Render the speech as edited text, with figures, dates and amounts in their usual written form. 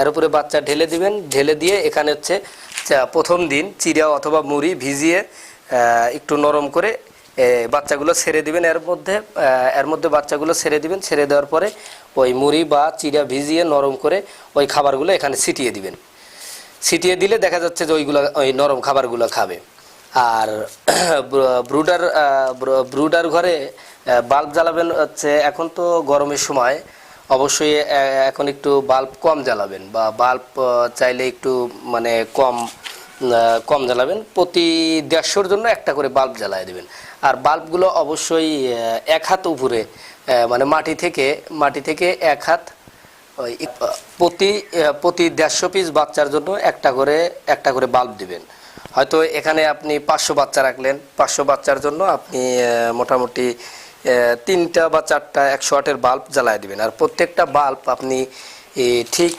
এর উপরে বাচ্চা ঢেলে দিবেন, ঢেলে দিয়ে এখানে হচ্ছে প্রথম দিন চিড়া অথবা মুড়ি ভিজিয়ে একটু নরম করে বাচ্চাগুলো ছেড়ে দিবেন। এর মধ্যে বাচ্চাগুলো ছেড়ে দিবেন। ছেড়ে দেওয়ার পরে ওই মুড়ি বা চিড়া ভিজিয়ে নরম করে ওই খাবারগুলো এখানে ছিটিয়ে দিবেন। ছিটিয়ে দিলে দেখা যাচ্ছে যে ওই নরম খাবারগুলো খাবে। আর ব্রুডার ঘরে বাল্ব জ্বালাবেন হচ্ছে, এখন তো গরমের সময় অবশ্যই এখন একটু বাল্ব কম জ্বালাবেন, বা বাল্ব চাইলে একটু মানে কম জ্বালাবেন। প্রতি 150-র জন্য একটা করে বাল্ব জ্বালায় দেবেন। আর বাল্বগুলো অবশ্যই 1 হাত উপরে, মানে মাটি থেকে 1 হাত, ওই প্রতি 150 পিস বাচ্চার জন্য একটা করে বাল্ব দিবেন। হয়তো এখানে আপনি 500 বাচ্চা রাখলেন, 500 বাচ্চার জন্য আপনি মোটামুটি 3টা বা 4টা 100 ওয়াটের বাল্ব জ্বালায় দিবেন। আর প্রত্যেকটা বাল্ব আপনি ঠিক